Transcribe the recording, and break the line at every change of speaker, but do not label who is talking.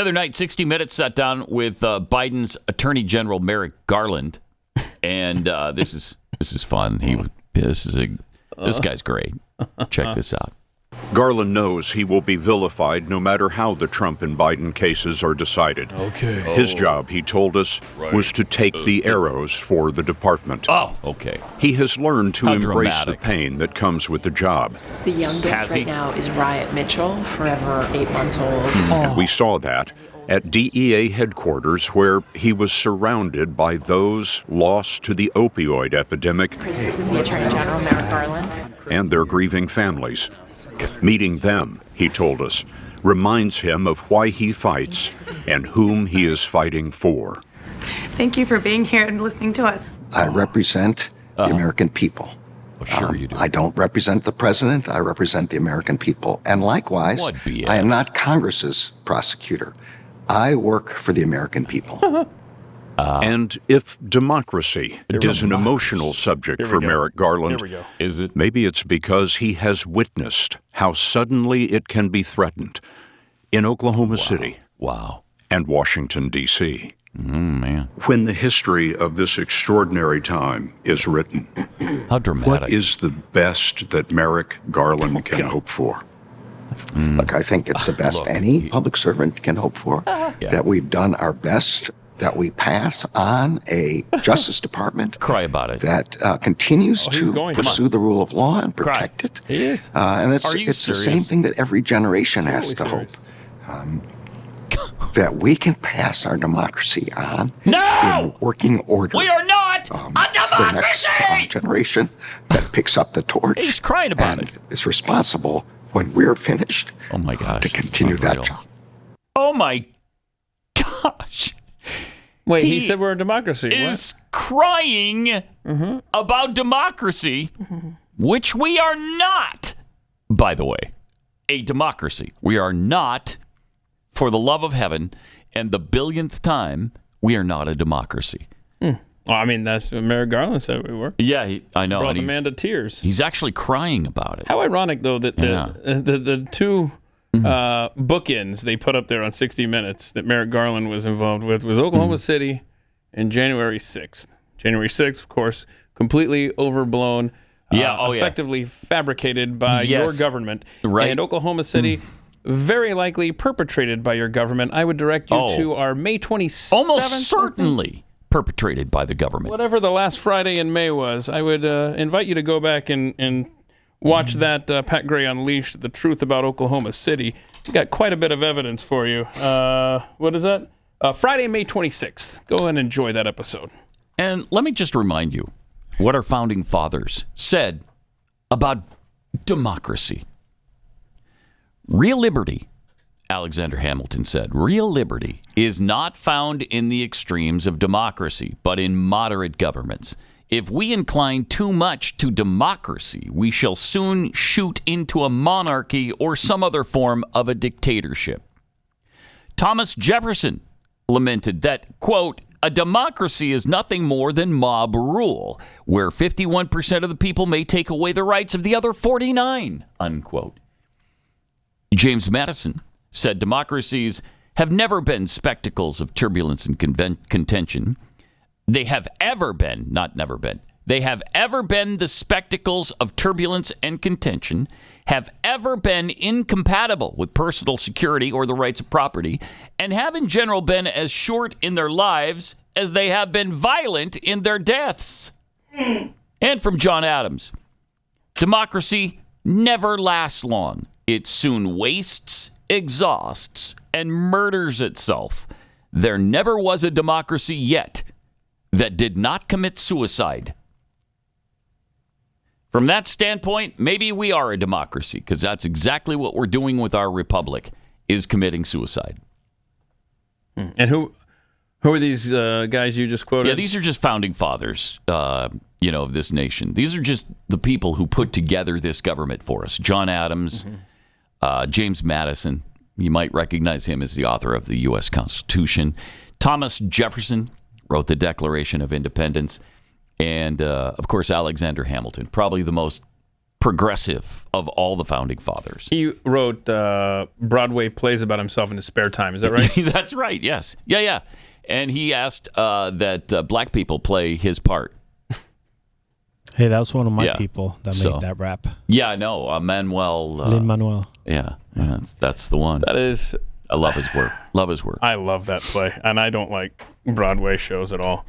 other night, 60 Minutes sat down with Biden's Attorney General Merrick Garland, and this is fun. This guy's great. Check this out.
Garland knows he will be vilified no matter how the Trump and Biden cases are decided.
Okay.
His job, he told us, was to take the arrows for the department.
Oh, okay.
He has learned to embrace
dramatic.
the pain that comes with the job.
The youngest right now is Riot Mitchell, forever 8 months old.
And we saw that at DEA headquarters, where he was surrounded by those lost to the opioid epidemic.
This is the Attorney General, Merrick Garland.
And their grieving families. Meeting them, he told us, reminds him of why he fights and whom he is fighting for.
Thank you for being here and listening to us.
I represent the American people.
Well, sure you do.
I don't represent the president. I represent the American people. And likewise,
What BS?
I am not Congress's prosecutor. I work for the American people.
And if democracy is an emotional subject for Merrick Garland,
Is it?
maybe it's because he has witnessed how suddenly it can be threatened in Oklahoma City
Wow.
and Washington, D.C.
Man.
When the history of this extraordinary time is written,
How dramatic.
what is the best that Merrick Garland can hope for?
Look, I think it's the best
Look,
any public servant can hope for, that we've done our best, that we pass on a Justice Department
Cry about it.
that continues
he's
to
going.
pursue the rule of law and
Cry.
protect it.
He is.
And it's
Are you
the
serious?
same thing that every generation has to
Totally
hope. That we can pass our democracy on
No!
in working order.
We are not a
to the next
democracy!
generation that picks up the torch.
He's crying about
and
it.
is responsible when we're finished
Oh, my gosh.
to continue
It's
that
unreal.
job.
Oh, my gosh.
Wait, he
He
said we're a democracy.
Is crying about democracy, which we are not, by the way, a democracy. We are not, for the love of heaven and the billionth time, we are not a democracy.
Well, I mean, that's what Merrick Garland said we were.
Yeah, I know.
Brought
and
the man to tears.
he's actually crying about it.
How ironic, though, that the two bookends they put up there on 60 Minutes that Merrick Garland was involved with was Oklahoma City and January 6th. January 6th, of course, completely overblown, effectively fabricated by your government.
Right.
And Oklahoma City, very likely perpetrated by your government. I would direct you to our May 27th.
Almost certainly perpetrated by the government.
Whatever the last Friday in May was, I would invite you to go back and watch that Pat Gray Unleashed, The Truth About Oklahoma City. We got quite a bit of evidence for you. What is that? Friday, May 26th. Go and enjoy that episode.
And let me just remind you what our founding fathers said about democracy. Real liberty, Alexander Hamilton said, real liberty is not found in the extremes of democracy, but in moderate governments. If we incline too much to democracy, we shall soon shoot into a monarchy or some other form of a dictatorship. Thomas Jefferson lamented that, quote, a democracy is nothing more than mob rule, where 51% of the people may take away the rights of the other 49, unquote. James Madison said democracies have never been spectacles of turbulence and contention. They have ever been, not never been, they have ever been the spectacles of turbulence and contention, have ever been incompatible with personal security or the rights of property, and have in general been as short in their lives as they have been violent in their deaths. And from John Adams, democracy never lasts long. It soon wastes, exhausts, and murders itself. There never was a democracy yet that did not commit suicide. From that standpoint, maybe we are a democracy, because that's exactly what we're doing with our republic, is committing suicide.
And who are these guys you just quoted?
Yeah, these are just founding fathers, of this nation. These are just the people who put together this government for us. John Adams, James Madison. You might recognize him as the author of the U.S. Constitution. Thomas Jefferson wrote the Declaration of Independence. And, of course, Alexander Hamilton, probably the most progressive of all the founding fathers.
He wrote Broadway plays about himself in his spare time. Is that right?
That's right. Yes. Yeah. And he asked that black people play his part.
Hey, that was one of my people that made that rap.
Yeah, I know. Manuel.
Lin-Manuel.
Yeah, that's the one.
That is.
I love his work.
I love that play, and I don't like Broadway shows at all.